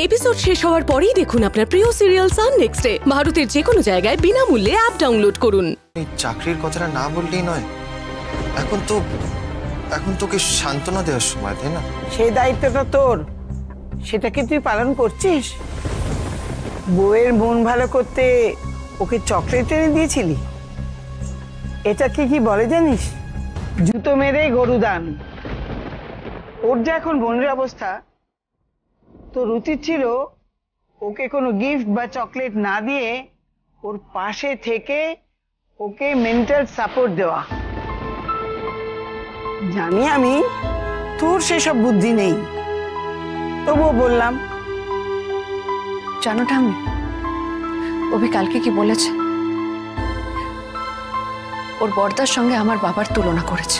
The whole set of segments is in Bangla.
এপিসোড শেষ হওয়ার পরেই দেখুন আপনার প্রিয় সিরিয়াল সান নেক্সটে ভারতের যে কোনো জায়গায় বিনামূল্যে অ্যাপ ডাউনলোড করুন। এই চাকরির কথাটা না বললেই নয়, এখন তোকে সান্ত্বনা দেওয়ার সময়, তাই না? সেই দায়িত্বটা তোর, সেটা কি তুই পালন করছিস? বউয়ের মন ভালো করতে ওকে চকলেট এনে দিয়েছিলি। এটাকে কি বলে জানিস? জুতো মেরে গরু দান। ওর যে এখন বোনের অবস্থা, তোর উচিত ছিল ওকে কোনো গিফট বা চকলেট না দিয়ে ওর পাশে থেকে ওকে মেন্টাল সাপোর্ট দেওয়া। জানি আমি তোর সেসব বুদ্ধি নেই, তবুও বললাম। জানোটা আমি অভি কালকে কি বলেছে? ওর বর্দার সঙ্গে আমার বাবার তুলনা করেছে।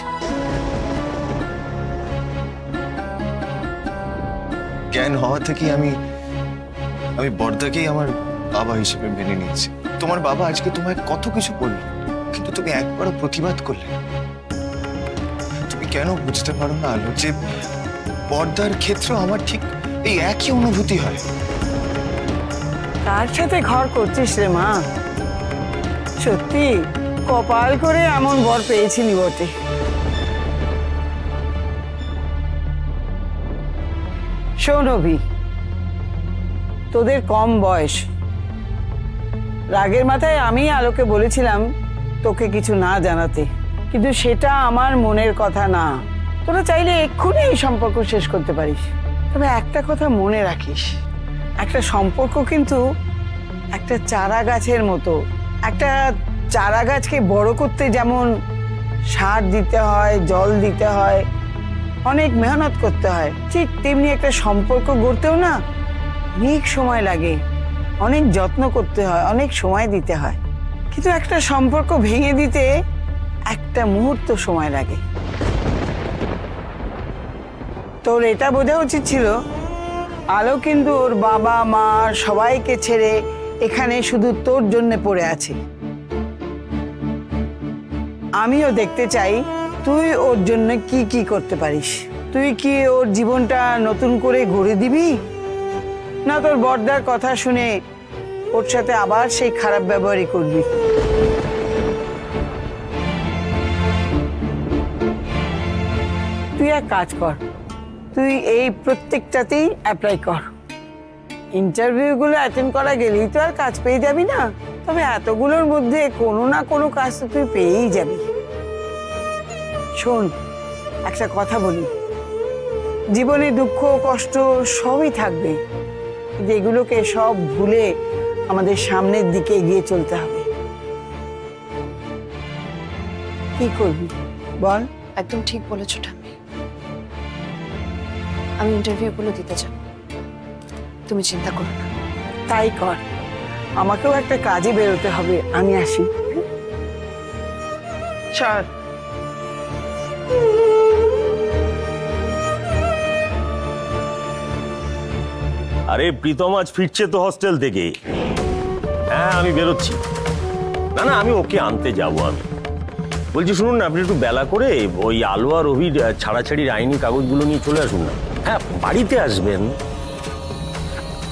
জ্ঞান হওয়া থেকে আমি বর্দাকেই আমার বাবা হিসেবে মেনে নিয়েছি। তোমার বাবা আজকে তোমায় কত কিছু বলল, কিন্তু তুমি একবারও প্রতিবাদ করলে। তুমি কেন বুঝতে পারো না আলো যে বর্দার ক্ষেত্রে আমার ঠিক এই একই অনুভূতি হয়? কার সাথে ঘর করছিস রে মা? সত্যি কপাল করে এমন বর পেয়েছিলি বটে। শোন অভি, তোদের কম বয়স, রাগের মাথায় আমি আলোকে বলেছিলাম তোকে কিছু না জানাতে, কিন্তু সেটা আমার মনের কথা না। তোরা চাইলে এক্ষুনি এই সম্পর্ক শেষ করতে পারিস, তবে একটা কথা মনে রাখিস, একটা সম্পর্ক কিন্তু একটা চারা গাছের মতো। একটা চারা গাছকে বড় করতে যেমন সার দিতে হয়, জল দিতে হয়, অনেক মেহনত করতে হয়, ঠিক তেমনি একটা সম্পর্ক গড়তেও না অনেক সময় লাগে, অনেক যত্ন করতে হয়, অনেক সময় দিতে হয়। কিন্তু একটা সম্পর্ক ভেঙে দিতে একটা মুহূর্ত সময় লাগে। তোর এটা বোঝা উচিত ছিল আলো কিন্তু ওর বাবা মা সবাইকে ছেড়ে এখানে শুধু তোর জন্য পড়ে আছে। আমিও দেখতে চাই তুই ওর জন্য কি কি করতে পারিস। তুই কি ওর জীবনটা নতুন করে গড়ে দিবি, না তোর বর্দার কথা শুনে ওর সাথে আবার সেই খারাপ ব্যবহারই করবি? তুই এক কাজ কর, তুই এই প্রত্যেকটাতেই অ্যাপ্লাই কর। ইন্টারভিউগুলো অ্যাটেন্ড করা গেলেই তো আর কাজ পেয়ে যাবি না, তবে এতগুলোর মধ্যে কোনো না কোনো কাজ তো তুই পেয়েই যাবি। শোন, একটা কথা বলি, জীবনে দুঃখ কষ্ট সবই থাকবে, কিন্তু এগুলোকে সব ভুলে আমাদের সামনের দিকে এগিয়ে চলতে হবে। কি করবি বল? একদম ঠিক বলেছো ঠাম্মি, আমি ইন্টারভিউগুলো দিতে যাব, তুমি চিন্তা করো না। তাই কর, আমাকেও একটা কাজে বেরোতে হবে, আমি আসি। চল। আরে প্রীতম আজ ফিরছে তো হস্টেল থেকে। হ্যাঁ আমি বেরোচ্ছি। না না আমি ওকে আনতে যাব। আমি বলছি শুনুন না, আপনি একটু বেলা করে ওই আলো আর রবির ছাড়াছাড়ির আইনি কাগজগুলো নিয়ে চলে আসুন না। হ্যাঁ বাড়িতে আসবেন।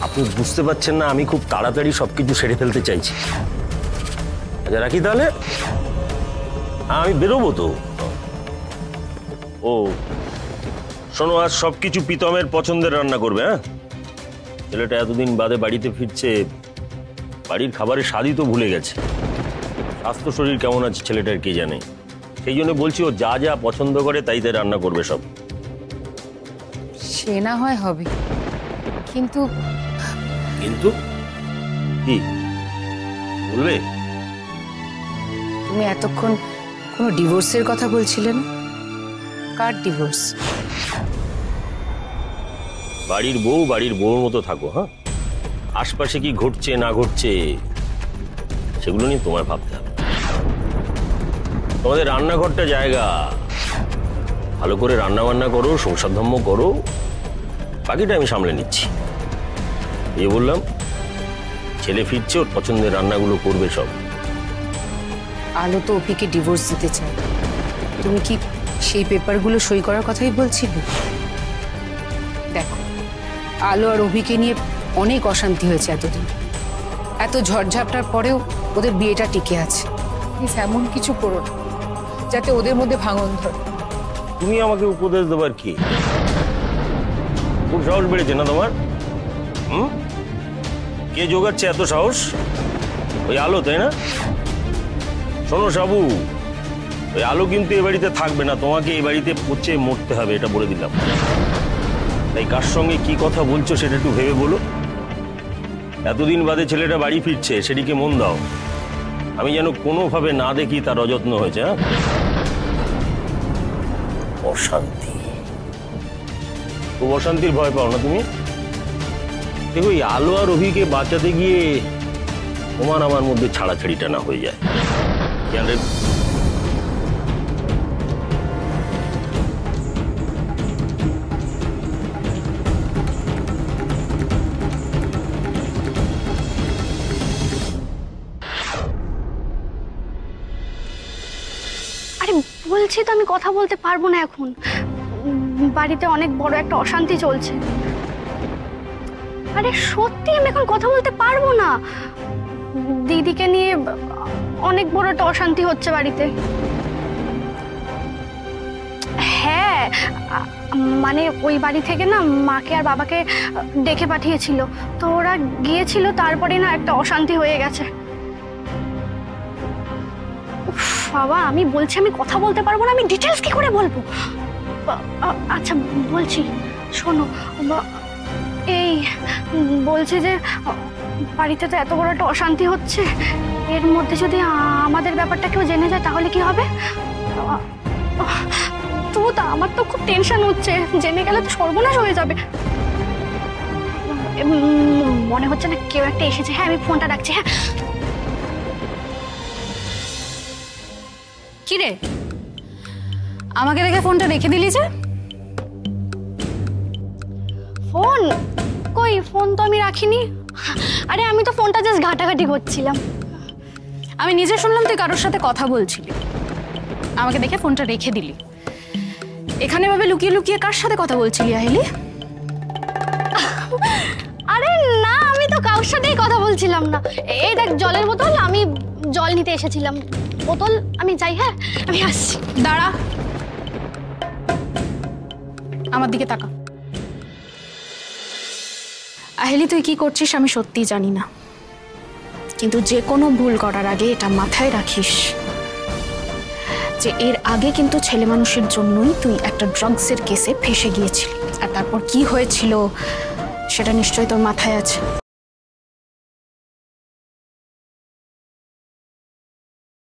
আপনি বুঝতে পারছেন না, আমি খুব তাড়াতাড়ি সবকিছু সেরে ফেলতে চাইছি। আচ্ছা রাখি তাহলে। হ্যাঁ আমি বেরোবো তো। ও শোনো, আজ সবকিছু প্রীতমের পছন্দের রান্না করবে। হ্যাঁ ছেলেটা এতদিন বাদে বাড়িতে ফিরছে, বাড়ির খাবারের স্বাদই তো ভুলে গেছে। স্বাস্থ্য শরীর কেমন আছে ছেলেটার কে জানে, সেই জন্য বলছি ও যা যা পছন্দ করে তাই তাই রান্না করবে সব। সে না হয় হবে, কিন্তু কিন্তু কি বলবে? তুমি এতক্ষণ কোনো ডিভোর্সের কথা বলছিলে না? কার ডিভোর্স? বাড়ির বউ বাড়ির বউর মতো থাকো। হ্যাঁ আশপাশে কি ঘটছে না ঘটছে সেগুলো নিয়ে তোমার ভাবতে হবে। তোমাদের রান্নাঘরটা জায়গা, ভালো করে রান্না বান্না করো, সংসার ধর্ম করো, বাকিটা আমি সামলে নিচ্ছি। এই বললাম, ছেলে ফিরছে, ওর পছন্দের রান্নাগুলো করবে সব। আলো তো অভিকে ডিভোর্স দিতে চায়, তুমি কি সেই পেপারগুলো সই করার কথাই বলছিলে? দেখো আলো আর অভিকে নিয়ে অনেক অশান্তি হয়েছে এতদিন। এত ঝড়ঝাপটার পরেও ওদের বিয়েটা টিকে আছে। প্লিজ এমন কিছু করো না যাতে ওদের মধ্যে ভাঙন ধরে। তুমি আমাকে উপদেশ দেবার কি? খুব সাহস বেড়েছে না তোমার? কে জোগাচ্ছে এত সাহস? ওই আলো, তাই না? শোনো সাবু, ওই আলো কিন্তু এ বাড়িতে থাকবে না, তোমাকে এই বাড়িতে পচে মরতে হবে, এটা বলে দিলাম। তাই কার সঙ্গে কি কথা বলছো সেটা একটু ভেবে বলো। এতদিন বাদে ছেলেটা বাড়ি ফিরছে, সেদিকে মন দাও। আমি যেন কোনোভাবে না দেখি তার অযত্ন হয়েছে। হ্যাঁ, অশান্তি, খুব অশান্তির ভয় পাও না তুমি? দেখো, এই আলো আর অভিকে বাঁচাতে গিয়ে তোমার আমার মধ্যে ছাড়াছাড়িটা না হয়ে যায়। খেয়াল রেখো। আরে বলছি তো আমি কথা বলতে পারবো না এখন। বাড়িতে অনেক বড় একটা অশান্তি চলছে। আরে সত্যি আমি এখন কথা বলতে পারবো না। দিদিকে নিয়ে অনেক বড় একটা অশান্তি হচ্ছে বাড়িতে। হ্যাঁ, মানে ওই বাড়ি থেকে না মাকে আর বাবাকে ডেকে পাঠিয়েছিল, তো ওরা গিয়েছিল, তারপরে না একটা অশান্তি হয়ে গেছে। বাবা, আমি বলছি আমি কথা বলতে পারবো না, আমি ডিটেলস কি করে বলবো? আচ্ছা বলছি, শোনো, এই বলছি যে বাড়িতে তো এত বড় একটা অশান্তি হচ্ছে, এর মধ্যে যদি আমাদের ব্যাপারটা কেউ জেনে যায় তাহলে কি হবে? তো আমার তো খুব টেনশন হচ্ছে, জেনে গেলে তো সর্বনাশ হয়ে যাবে। মনে হচ্ছে না কেউ একটা এসেছে। হ্যাঁ, আমি ফোনটা রাখছি। হ্যাঁ, কি রে, আমাকে রেখে ফোনটা রেখে দিলি যে? ফোন কই? ফোন তো আমি রাখিনি। আরে আমি তো ফোনটা জাস্ট ঘাটাঘাটি করছিলাম। আমি নিজে শুনলাম তুই কারোর সাথে কথা বলছিলি, আমাকে দেখে ফোনটা রেখে দিলি। এখানে ভাবে লুকিয়ে লুকিয়ে কার সাথে কথা বলছিলি আহেলি? আরে না, আমি তো কারোর সাথেই কথা বলছিলাম না। এই দেখ জলের বোতল, আমি জল নিতে এসেছিলাম। বোতল আমি যাই। হ্যাঁ, আমি আসছি। দাঁড়া, আমার দিকে তাকা। আহেলি, তুই কি করছিস আমি সত্যিই জানি না, কিন্তু যে কোনো ভুল করার আগে এটা মাথায় রাখিস যে এর আগে কিন্তু ছেলে মানুষের জন্যই তুই একটা ড্রাগসের কেসে ফেঁসে গিয়েছিলি, আর তারপর কি হয়েছিল সেটা নিশ্চয়ই তোর মাথায় আছে।